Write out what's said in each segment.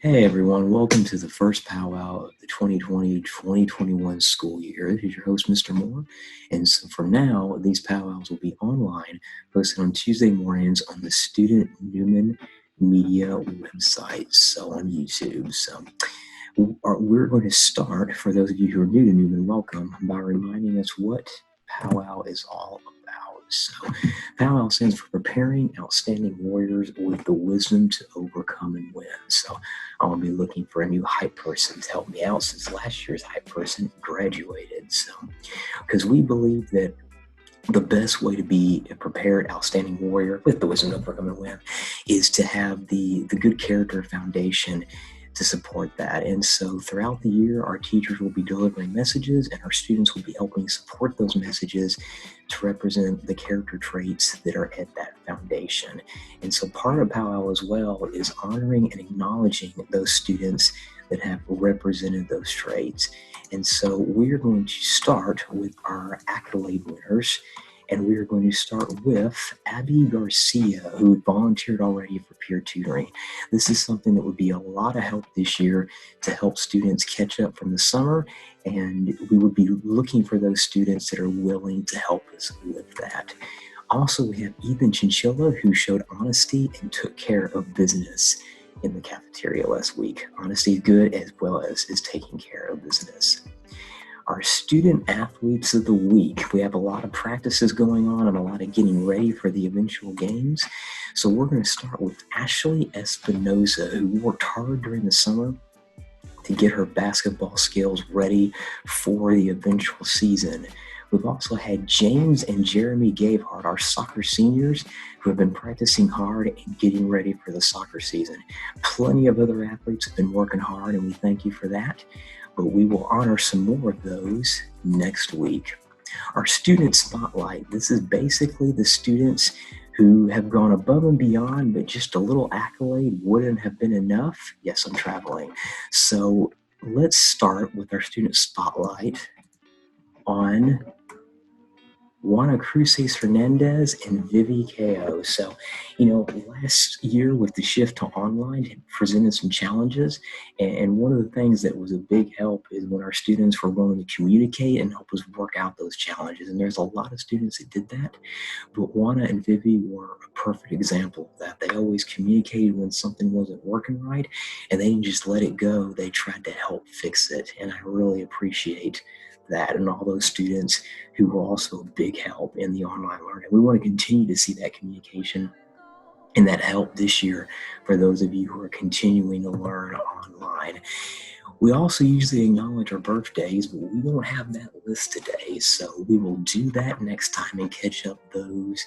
Hey everyone, welcome to the first powwow of the 2020-2021 school year. This is your host, Mr. Moore. And so for now, these powwows will be online, posted on Tuesday mornings on the student Newman media website, so on YouTube. So we're going to start, for those of you who are new to Newman, welcome, by reminding us what powwow is all about. So powwow stands for Preparing Outstanding Warriors with the Wisdom to Overcome and Win. So I'm going to be looking for a new hype person to help me out since last year's hype person graduated. So, because we believe that the best way to be a prepared, outstanding warrior with the wisdom to overcome and win is to have the good character foundation to support that. And so throughout the year, our teachers will be delivering messages and our students will be helping support those messages to represent the character traits that are at that foundation. And so part of powwow as well is honoring and acknowledging those students that have represented those traits. And so we're going to start with our accolade winners. And we are going to start with Abby Garcia, who volunteered already for peer tutoring. This is something that would be a lot of help this year to help students catch up from the summer, and we would be looking for those students that are willing to help us with that. Also, we have Ethan Chinchilla, who showed honesty and took care of business in the cafeteria last week. Honesty is good as well as taking care of business. Our student athletes of the week. We have a lot of practices going on and a lot of getting ready for the eventual games. So we're going to start with Ashley Espinoza, who worked hard during the summer to get her basketball skills ready for the eventual season. We've also had James and Jeremy Gavehart, our soccer seniors, who have been practicing hard and getting ready for the soccer season. Plenty of other athletes have been working hard, and we thank you for that. But we will honor some more of those next week. Our student spotlight. This is basically the students who have gone above and beyond, but just a little accolade wouldn't have been enough. Yes, I'm traveling. So let's start with our student spotlight on Juana Cruces Fernandez and Vivi Ko. So, last year with the shift to online, it presented some challenges. And one of the things that was a big help is when our students were willing to communicate and help us work out those challenges. And there's a lot of students that did that. But Juana and Vivi were a perfect example of that. They always communicated when something wasn't working right, and they didn't just let it go. They tried to help fix it. And I really appreciate that, and all those students who were also a big help in the online learning. We want to continue to see that communication and that help this year for those of you who are continuing to learn online. We also usually acknowledge our birthdays, but we don't have that list today, so we will do that next time and catch up those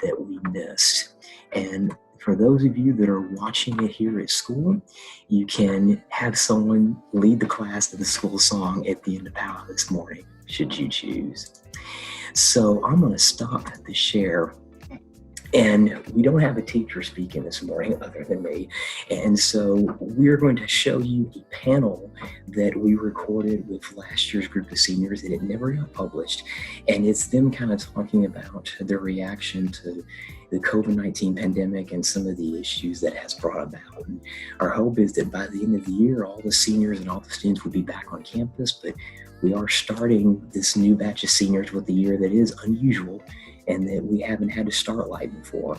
that we missed. And for those of you that are watching it here at school, you can have someone lead the class to the school song at the end of powwow this morning, should you choose. So I'm going to stop the share. And we don't have a teacher speaking this morning other than me. And so we're going to show you a panel that we recorded with last year's group of seniors that it never got published. And it's them kind of talking about their reaction to the COVID-19 pandemic and some of the issues that has brought about. And our hope is that by the end of the year, all the seniors and all the students will be back on campus, but we are starting this new batch of seniors with a year that is unusual and that we haven't had to start like before.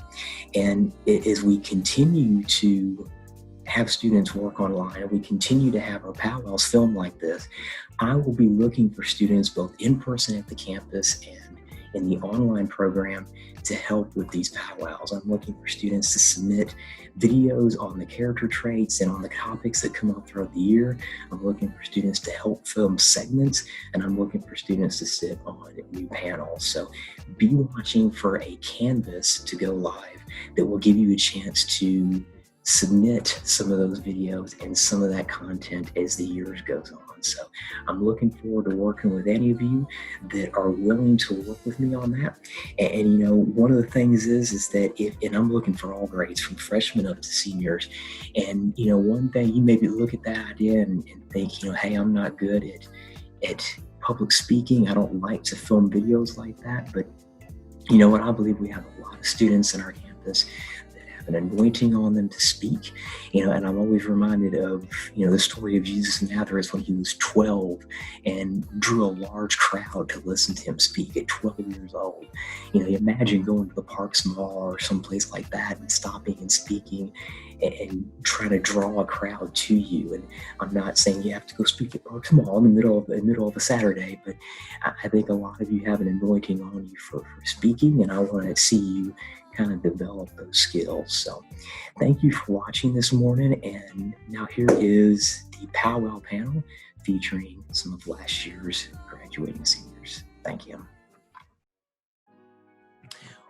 And as we continue to have students work online and we continue to have our powwows filmed like this, I will be looking for students both in person at the campus and in the online program to help with these powwows. I'm looking for students to submit videos on the character traits and on the topics that come up throughout the year. I'm looking for students to help film segments, and I'm looking for students to sit on new panels. So be watching for a canvas to go live that will give you a chance to submit some of those videos and some of that content as the years goes on. So I'm looking forward to working with any of you that are willing to work with me on that. And one of the things is that and I'm looking for all grades from freshmen up to seniors. And, one thing you maybe look at that idea and think, hey, I'm not good at public speaking. I don't like to film videos like that. But you know what? I believe we have a lot of students in our campus that have an anointing on them to speak, and I'm always reminded of, the story of Jesus of Nazareth when he was 12 and drew a large crowd to listen to him speak at 12 years old. Imagine going to the Parks Mall or someplace like that and stopping and speaking and trying to draw a crowd to you. And I'm not saying you have to go speak at Parks Mall in the middle of a Saturday, but I think a lot of you have an anointing on you for speaking, and I want to see you kind of develop those skills. So thank you for watching this morning. And now here is the Powwow panel featuring some of last year's graduating seniors. Thank you.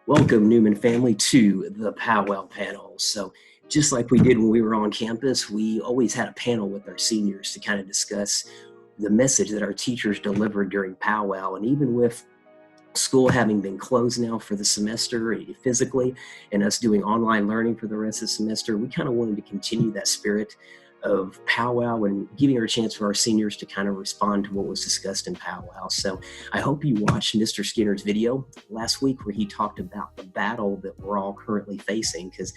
Welcome, Newman family, to the Powwow panel. So just like we did when we were on campus, we always had a panel with our seniors to kind of discuss the message that our teachers delivered during Powwow. And even with school having been closed now for the semester physically and us doing online learning for the rest of the semester, we kind of wanted to continue that spirit of Powwow and giving our chance for our seniors to kind of respond to what was discussed in Powwow. So I hope you watched Mr. Skinner's video last week where he talked about the battle that we're all currently facing, because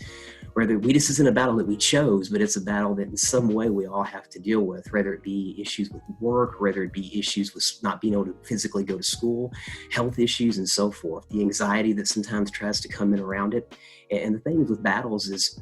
this isn't a battle that we chose, but it's a battle that in some way we all have to deal with, whether it be issues with work, whether it be issues with not being able to physically go to school, health issues, and so forth, the anxiety that sometimes tries to come in around it. And the thing with battles is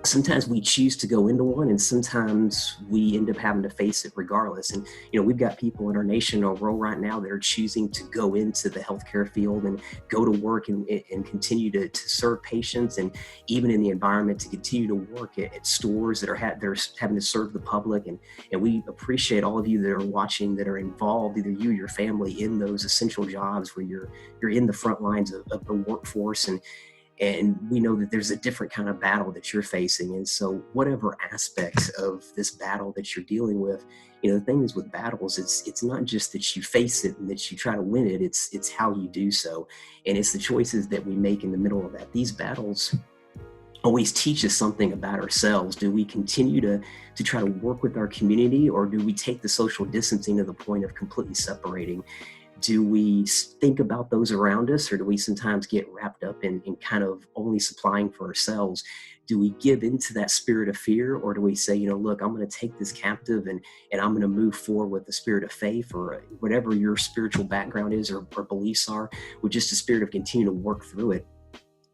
sometimes we choose to go into one, and sometimes we end up having to face it regardless. And, we've got people in our nation or world right now that are choosing to go into the healthcare field and go to work and continue to serve patients, and even in the environment to continue to work at stores that are having to serve the public. And we appreciate all of you that are watching that are involved, either you or your family, in those essential jobs where you're in the front lines of the workforce. And we know that there's a different kind of battle that you're facing. And so whatever aspects of this battle that you're dealing with, the thing is with battles, it's not just that you face it and that you try to win it, it's how you do so. And it's the choices that we make in the middle of that. These battles always teach us something about ourselves. Do we continue to try to work with our community, or do we take the social distancing to the point of completely separating? Do we think about those around us, or do we sometimes get wrapped up in kind of only supplying for ourselves? Do we give into that spirit of fear, or do we say, look, I'm going to take this captive and I'm going to move forward with the spirit of faith, or whatever your spiritual background is or beliefs are, with just a spirit of continue to work through it?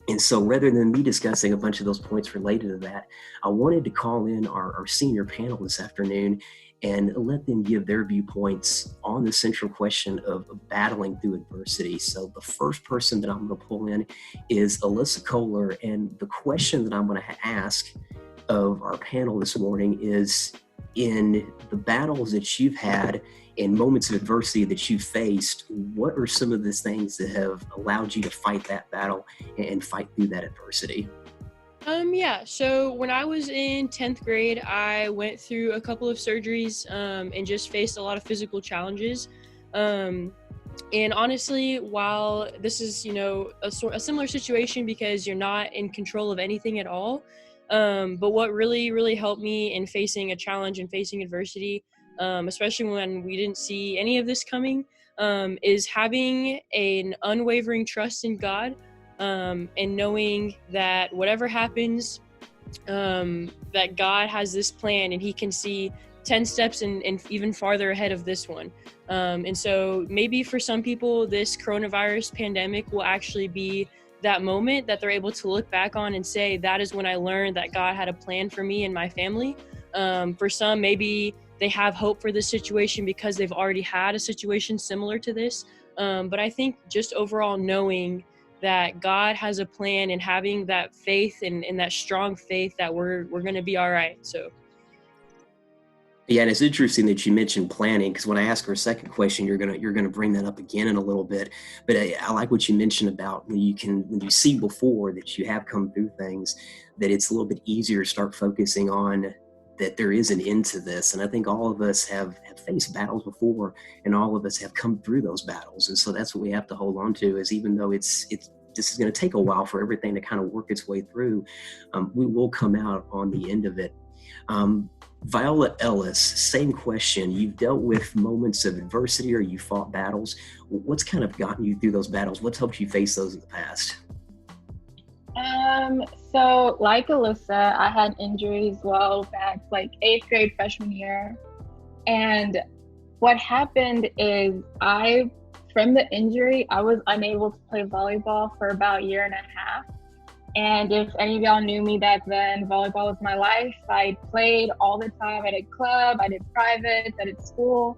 And so rather than me discussing a bunch of those points related to that, I wanted to call in our senior panel this afternoon and let them give their viewpoints on the central question of battling through adversity. So the first person that I'm going to pull in is Alyssa Kohler. And the question that I'm going to ask of our panel this morning is, in the battles that you've had in moments of adversity that you faced, what are some of the things that have allowed you to fight that battle and fight through that adversity? So when I was in 10th grade, I went through a couple of surgeries and just faced a lot of physical challenges. And honestly, while this is, a similar situation because you're not in control of anything at all, but what really, really helped me in facing a challenge and facing adversity, especially when we didn't see any of this coming, is having an unwavering trust in God. And knowing that whatever happens, that God has this plan and he can see 10 steps and even farther ahead of this one. And so maybe for some people, this coronavirus pandemic will actually be that moment that they're able to look back on and say, that is when I learned that God had a plan for me and my family. For some, maybe they have hope for this situation because they've already had a situation similar to this. But I think just overall knowing that God has a plan and having that faith and that strong faith that we're going to be all right. So. Yeah, and it's interesting that you mentioned planning, because when I ask her a second question, you're gonna bring that up again in a little bit. But I like what you mentioned about when you see before that you have come through things, that it's a little bit easier to start focusing on that there is an end to this. And I think all of us have faced battles before, and all of us have come through those battles. And so that's what we have to hold on to, is even though this is going to take a while for everything to kind of work its way through, we will come out on the end of it. Viola Ellis, same question. You've dealt with moments of adversity, or you fought battles. What's kind of gotten you through those battles? What's helped you face those in the past? So like Alyssa, I had injuries well back like 8th grade freshman year. And what happened is from the injury, I was unable to play volleyball for about a year and a half. And if any of y'all knew me back then, volleyball was my life. I played all the time. I did club, I did privates, I did school.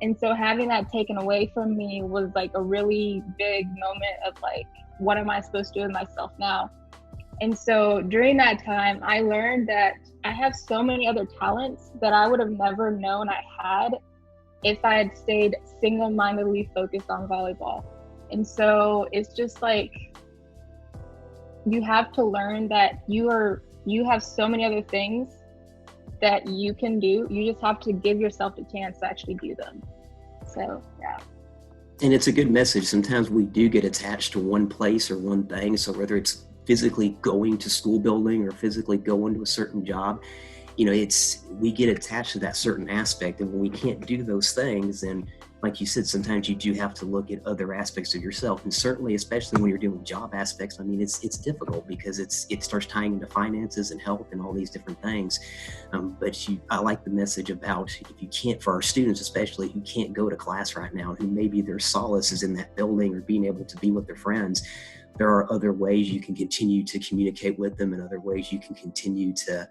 And so having that taken away from me was like a really big moment of like, what am I supposed to do with myself now? And so during that time, I learned that I have so many other talents that I would have never known I had if I had stayed single-mindedly focused on volleyball. And so it's just like, you have to learn that you have so many other things that you can do. You just have to give yourself the chance to actually do them. So, yeah. And it's a good message. Sometimes we do get attached to one place or one thing. So whether it's physically going to school building or physically going to a certain job, we get attached to that certain aspect. And when we can't do those things, then like you said, sometimes you do have to look at other aspects of yourself. And certainly, especially when you're dealing with job aspects, I mean, it's difficult because it starts tying into finances and health and all these different things. But I like the message about if you can't, for our students especially, who can't go to class right now, who maybe their solace is in that building or being able to be with their friends, there are other ways you can continue to communicate with them and other ways you can continue to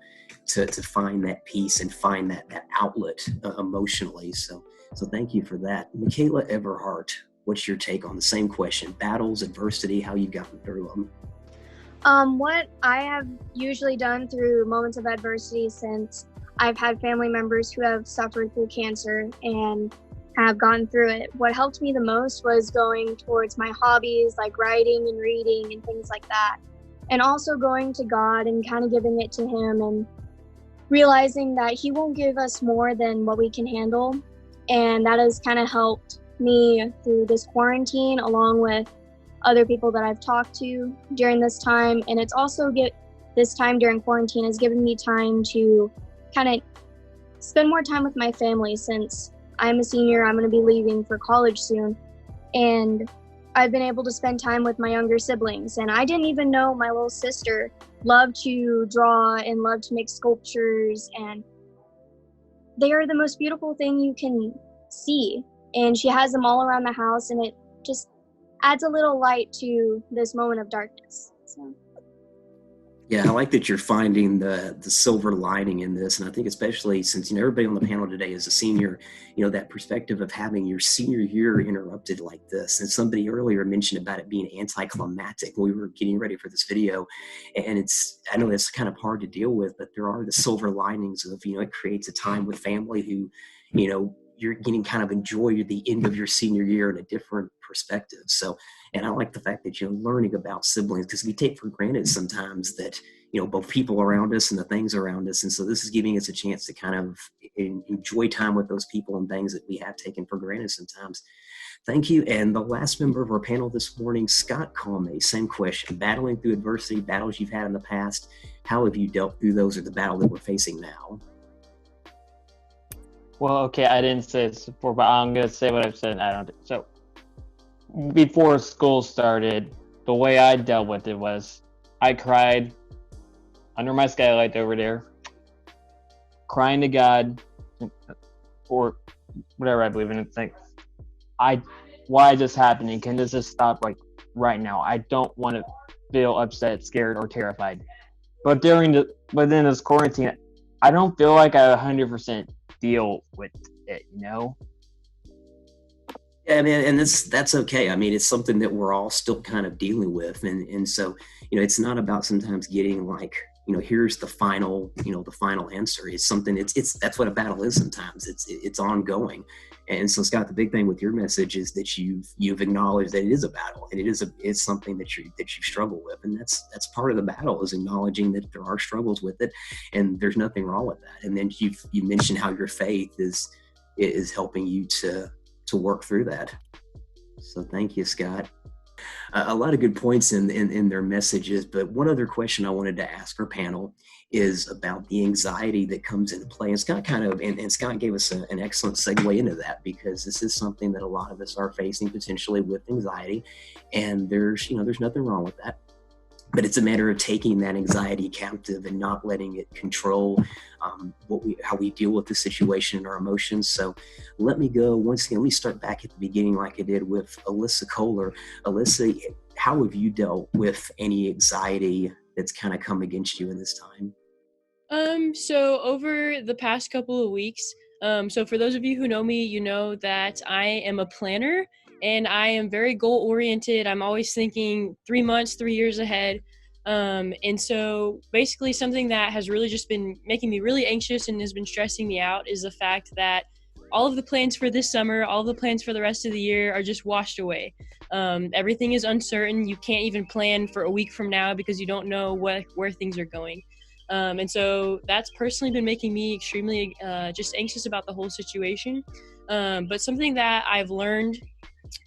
find that peace and find that outlet emotionally. So thank you for that. Michaela Everhart, what's your take on the same question? Battles, adversity, how you've gotten through them? What I have usually done through moments of adversity, since I've had family members who have suffered through cancer and have gone through it, what helped me the most was going towards my hobbies like writing and reading and things like that. And also going to God and kind of giving it to Him and realizing that He won't give us more than what we can handle. And that has kind of helped me through this quarantine, along with other people that I've talked to during this time. And it's also this time during quarantine has given me time to kind of spend more time with my family, since I'm a senior. I'm going to be leaving for college soon. And I've been able to spend time with my younger siblings. And I didn't even know my little sister loved to draw and loved to make sculptures. And they are the most beautiful thing you can see. And she has them all around the house, and it just adds a little light to this moment of darkness. So. Yeah, I like that you're finding the silver lining in this. And I think especially since, everybody on the panel today is a senior, that perspective of having your senior year interrupted like this. And somebody earlier mentioned about it being anticlimactic when we were getting ready for this video. And I know that's kind of hard to deal with, but there are the silver linings of, it creates a time with family who, you're getting kind of enjoy the end of your senior year in a different perspective. So, and I like the fact that you're learning about siblings, because we take for granted sometimes that, both people around us and the things around us. And so this is giving us a chance to kind of enjoy time with those people and things that we have taken for granted sometimes. Thank you. And the last member of our panel this morning, Scott Comey, same question. Battling through adversity, battles you've had in the past, how have you dealt through those, or the battle that we're facing now? Well, okay, I didn't say this before, but I'm going to say what I've said. So, before school started, the way I dealt with it was I cried under my skylight over there, crying to God, or whatever I believe in. It's like, why is this happening? Can this just stop right now? I don't want to feel upset, scared, or terrified. But within this quarantine, I don't feel like I 100% deal with it, Yeah, I mean, and that's okay. I mean, it's something that we're all still kind of dealing with. And so, it's not about sometimes getting here's the final answer. It's something that's what a battle is sometimes. It's ongoing. And so, Scott, the big thing with your message is that you've acknowledged that it is a battle, and it's something that you struggle with. And that's part of the battle, is acknowledging that there are struggles with it, and there's nothing wrong with that. And then you mentioned how your faith is helping you to work through that. So thank you, Scott. A lot of good points in their messages, but one other question I wanted to ask our panel is about the anxiety that comes into play. And Scott Scott gave us an excellent segue into that, because this is something that a lot of us are facing potentially with anxiety, and there's nothing wrong with that. but it's a matter of taking that anxiety captive and not letting it control how we deal with the situation and our emotions. So let me go once again. Let me start back at the beginning like I did with Alyssa Kohler. Alyssa, how have you dealt with any anxiety that's kind of come against you in this time? So over the past couple of weeks, so for those of you who know me, you know that I am a planner and I am very goal oriented. I'm always thinking 3 months, 3 years ahead. And so basically something that has really just been making me really anxious and has been stressing me out is the fact that all of the plans for this summer, all of the plans for the rest of the year are just washed away. Everything is uncertain. You can't even plan for a week from now because you don't know where things are going. And so that's personally been making me extremely just anxious about the whole situation. But something that I've learned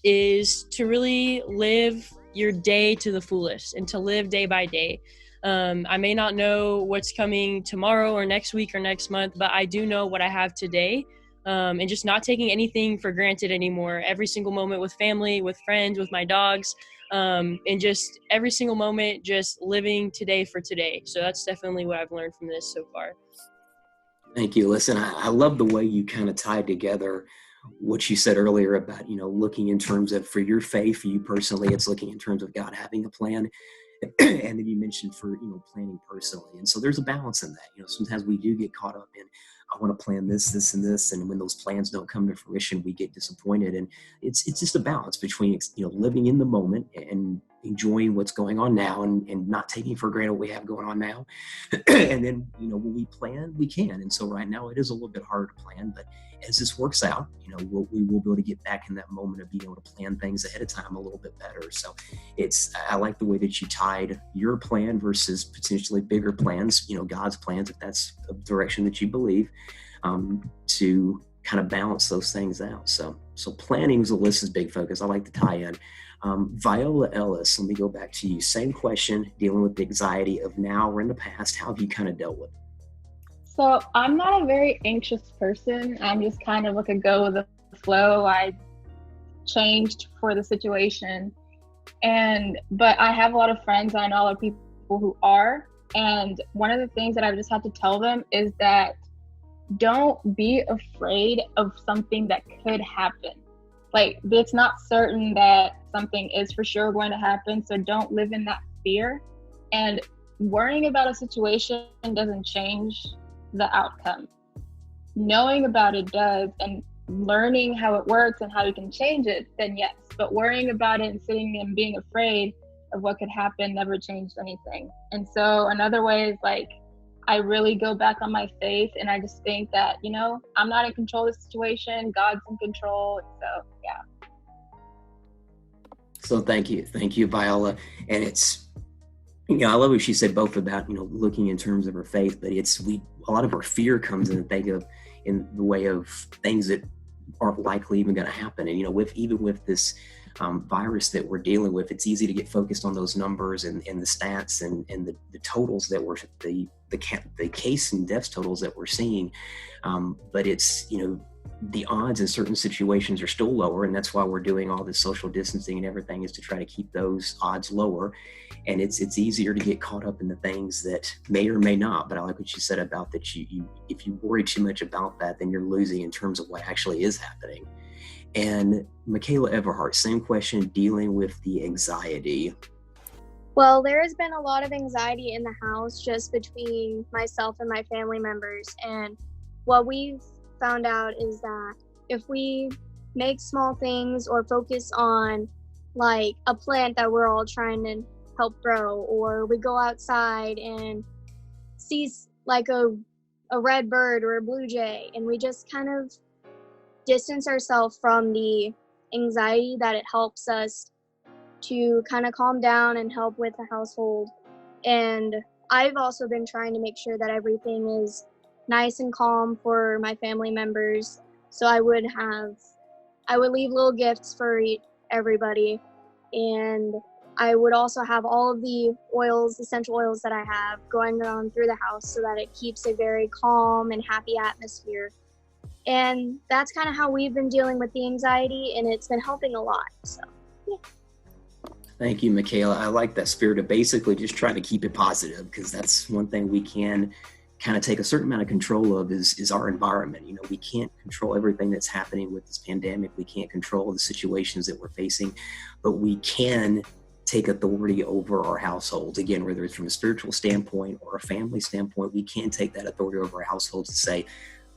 is to really live your day to the fullest and to live day by day. I may not know what's coming tomorrow or next week or next month, but I do know what I have today. And just not taking anything for granted anymore. Every single moment with family, with friends, with my dogs, and just every single moment, just living today for today. So that's definitely what I've learned from this so far. Thank you. Listen, I love the way you kind of tied together what you said earlier about, looking in terms of for your faith, for you personally, it's looking in terms of God having a plan. And then you mentioned for, planning personally. And so there's a balance in that. Sometimes we do get caught up in, I want to plan this, this, and this. And when those plans don't come to fruition, we get disappointed. And it's just a balance between, living in the moment and enjoying what's going on now and not taking for granted what we have going on now. And then, when we plan, we can. And so right now it is a little bit harder to plan, but as this works out, we will be able to get back in that moment of being able to plan things ahead of time a little bit better. So I like the way that you tied your plan versus potentially bigger plans, God's plans, if that's a direction that you believe, to kind of balance those things out. So planning is Alyssa's big focus. I like to tie in. Viola Ellis, let me go back to you. Same question, dealing with the anxiety of now or in the past. How have you kind of dealt with it? So I'm not a very anxious person. I'm just kind of like a go with the flow. I changed for the situation. But I have a lot of friends. I know a lot of people who are. And one of the things that I've just had to tell them is that don't be afraid of something that could happen. Like, it's not certain that something is for sure going to happen. So don't live in that fear. And worrying about a situation doesn't change the outcome. Knowing about it does, and learning how it works and how you can change it, then yes. But worrying about it and sitting and being afraid of what could happen never changed anything. And so another way is like, I really go back on my faith, and I just think that, I'm not in control of the situation. God's in control. So yeah. So thank you, Viola. And it's, I love what she said both about, looking in terms of her faith, but a lot of our fear comes in the way of things that aren't likely even going to happen. And, even with this virus that we're dealing with, it's easy to get focused on those numbers and the stats and the totals that we're, the case and deaths totals that we're seeing. But it's, the odds in certain situations are still lower, and that's why we're doing all this social distancing and everything, is to try to keep those odds lower. And it's easier to get caught up in the things that may or may not. But I like what you said about that. If you worry too much about that, then you're losing in terms of what actually is happening. And Michaela Everhart, same question, dealing with the anxiety. Well, there has been a lot of anxiety in the house just between myself and my family members. And what we've found out is that if we make small things or focus on like a plant that we're all trying to help grow, or we go outside and see like a red bird or a blue jay, and we just kind of distance ourselves from the anxiety, that it helps us to kind of calm down and help with the household. And I've also been trying to make sure that everything is nice and calm for my family members. So I would leave little gifts for everybody. And I would also have all of the essential oils that I have going on through the house so that it keeps a very calm and happy atmosphere. And that's kind of how we've been dealing with the anxiety, and it's been helping a lot. So, yeah. Thank you, Michaela. I like that spirit of basically just trying to keep it positive, because that's one thing we can kind of take a certain amount of control of is our environment. You know, we can't control everything that's happening with this pandemic. We can't control the situations that we're facing, but we can take authority over our households. Again, whether it's from a spiritual standpoint or a family standpoint, we can take that authority over our households to say,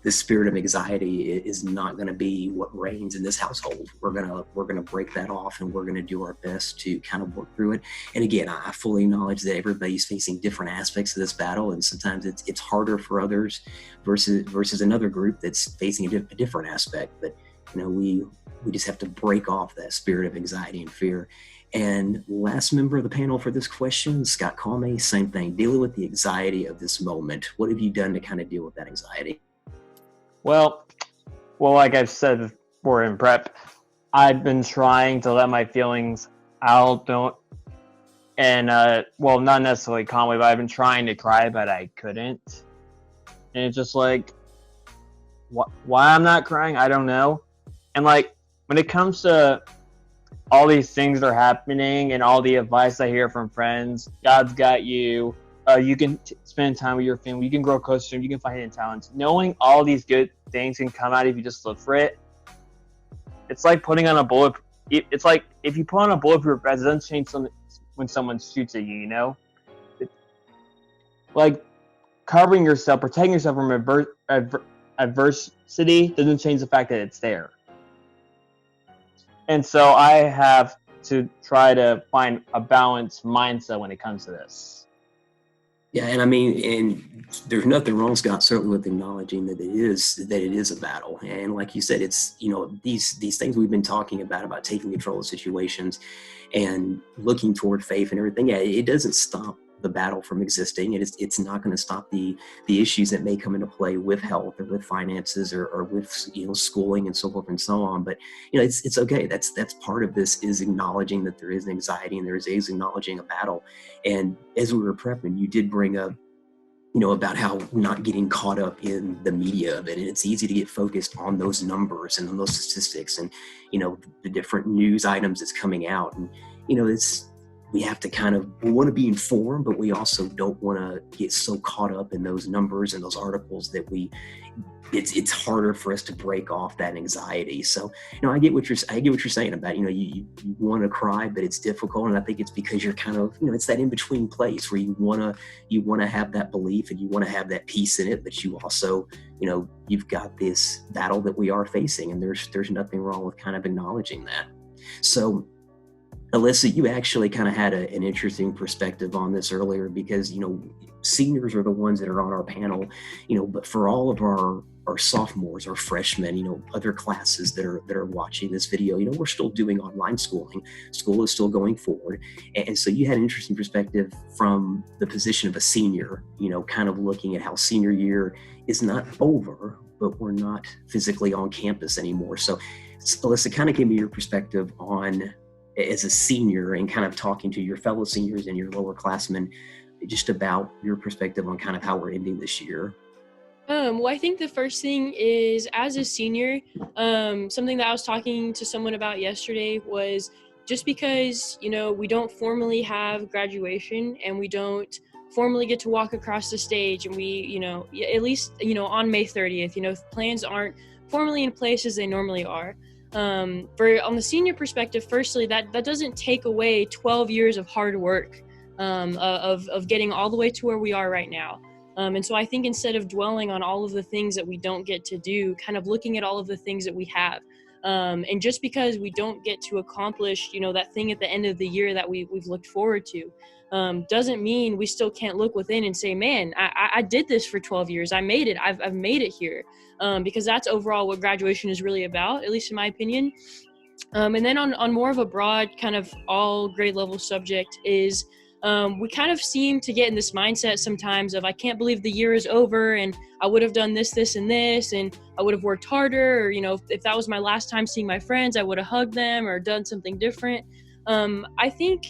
this spirit of anxiety is not going to be what reigns in this household. We're gonna break that off, and we're gonna do our best to kind of work through it. And again, I fully acknowledge that everybody's facing different aspects of this battle, and sometimes it's harder for others versus another group that's facing a different aspect. But you know, we just have to break off that spirit of anxiety and fear. And last member of the panel for this question, Scott Calme, same thing, dealing with the anxiety of this moment. What have you done to kind of deal with that anxiety? Well, like I've said before in prep, I've been trying to let my feelings out, not necessarily calmly, but I've been trying to cry, but I couldn't. And it's just like, why I'm not crying, I don't know. And like, when it comes to all these things that are happening and all the advice I hear from friends, God's got you, you can spend time with your family, you can grow closer to him, you can find hidden talents. Knowing all these good things can come out if you just look for it. It's like putting on a bullet. It's like if you put on a bulletproof vest, it doesn't change something when someone shoots at you, you know? Like covering yourself, protecting yourself from adversity doesn't change the fact that it's there. And so I have to try to find a balanced mindset when it comes to this. Yeah, and I mean, and there's nothing wrong, Scott, certainly with acknowledging that it is a battle. And like you said, it's, you know, these things we've been talking about taking control of situations and looking toward faith and everything. Yeah, it doesn't stop the battle from existing. It's not going to stop the issues that may come into play with health or with finances or with, you know, schooling and so forth and so on. But you know, it's okay. That's part of this, is acknowledging that there is anxiety and there is acknowledging a battle. And as we were prepping, you did bring up, you know, about how not getting caught up in the media of it. And it's easy to get focused on those numbers and on those statistics and, you know, the different news items that's coming out. And, you know, we have to we want to be informed, but we also don't want to get so caught up in those numbers and those articles that it's harder for us to break off that anxiety. So, you know, I get what you're saying about, you know, you want to cry, but it's difficult. And I think it's because you're kind of, you know, it's that in between place where you want to have that belief and you want to have that peace in it, but you also, you know, you've got this battle that we are facing, and there's nothing wrong with kind of acknowledging that. So, Alyssa, you actually kind of had an interesting perspective on this earlier, because, you know, seniors are the ones that are on our panel, you know, but for all of our sophomores or freshmen, you know, other classes that are watching this video, you know, we're still doing online schooling. School is still going forward. And so you had an interesting perspective from the position of a senior, you know, kind of looking at how senior year is not over, but we're not physically on campus anymore. So Alyssa, kind of give me your perspective on, as a senior, and kind of talking to your fellow seniors and your lower classmen, just about your perspective on kind of how we're ending this year. Well, I think the first thing is, as a senior, something that I was talking to someone about yesterday was, just because, you know, we don't formally have graduation and we don't formally get to walk across the stage, and we, you know, at least, you know, on May 30th, you know, plans aren't formally in place as they normally are. On the senior perspective, firstly, that doesn't take away 12 years of hard work, of getting all the way to where we are right now. And so I think instead of dwelling on all of the things that we don't get to do, kind of looking at all of the things that we have. And just because we don't get to accomplish, you know, that thing at the end of the year that we've looked forward to, doesn't mean we still can't look within and say, man, I did this for 12 years. I made it. I've made it here. Because that's overall what graduation is really about, at least in my opinion. And then on more of a broad kind of all grade level subject is, we kind of seem to get in this mindset sometimes of, I can't believe the year is over, and I would have done this, and this, and I would have worked harder, or, you know, if that was my last time seeing my friends, I would have hugged them or done something different. I think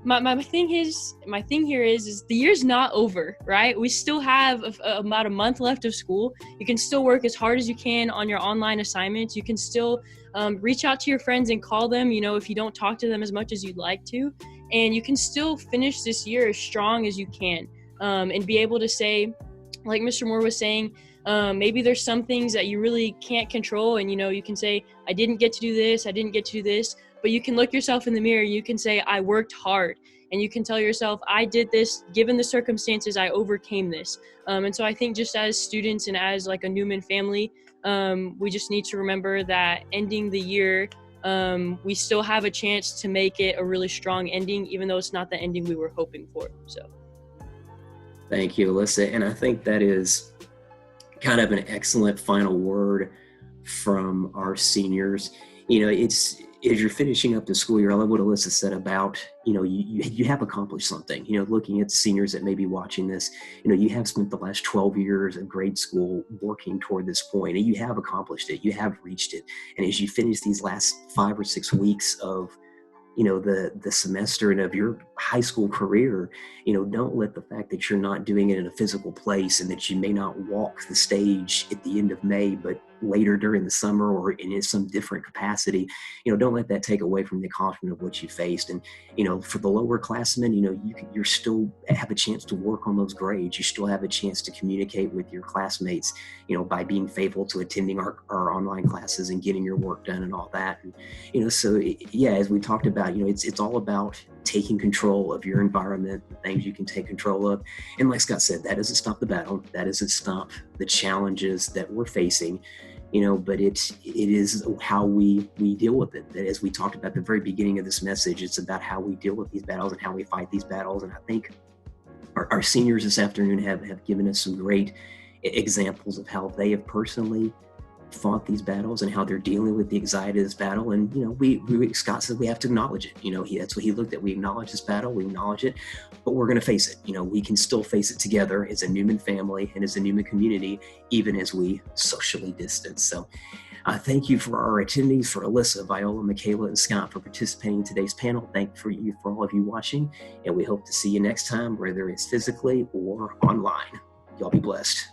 my thing here is the year's not over, right? We still have about a month left of school. You can still work as hard as you can on your online assignments. You can still reach out to your friends and call them, if you don't talk to them as much as you'd like to, and you can still finish this year as strong as you can, and be able to say, like Mr. Moore was saying, maybe there's some things that you really can't control, and you can say, I didn't get to do this, I didn't get to do this, but you can look yourself in the mirror, you can say, I worked hard, and you can tell yourself, I did this, given the circumstances, I overcame this. And so I think just as students and as like a Newman family, we just need to remember that ending the year, we still have a chance to make it a really strong ending, even though it's not the ending we were hoping for. So thank you, Alyssa. And I think that is kind of an excellent final word from our seniors. It's, as you're finishing up the school year, I love what Alyssa said about, you have accomplished something. Looking at the seniors that may be watching this, you have spent the last 12 years of grade school working toward this point, and you have accomplished it. You have reached it. And as you finish these last 5 or 6 weeks of the semester and of your high school career, don't let the fact that you're not doing it in a physical place and that you may not walk the stage at the end of May, but later during the summer or in some different capacity, don't let that take away from the accomplishment of what you faced. And, for the lower classmen, you're still have a chance to work on those grades. You still have a chance to communicate with your classmates, by being faithful to attending our online classes and getting your work done and all that. And, so yeah, as we talked about, it's all about taking control of your environment, the things you can take control of. And like Scott said, that doesn't stop the battle. That doesn't stop the challenges that we're facing, but it is how we deal with it. That, as we talked about at the very beginning of this message, it's about how we deal with these battles and how we fight these battles. And I think our seniors this afternoon have given us some great examples of how they have personally fought these battles and how they're dealing with the anxiety of this battle. And Scott said we have to acknowledge it. That's what he looked at. We acknowledge this battle, we acknowledge it, but we're going to face it. We can still face it together as a Newman family and as a Newman community, even as we socially distance. So thank you for our attendees, for Alyssa, Viola, Michaela, and Scott for participating in today's panel. Thank you for all of you watching, and we hope to see you next time, whether it's physically or online. Y'all be blessed.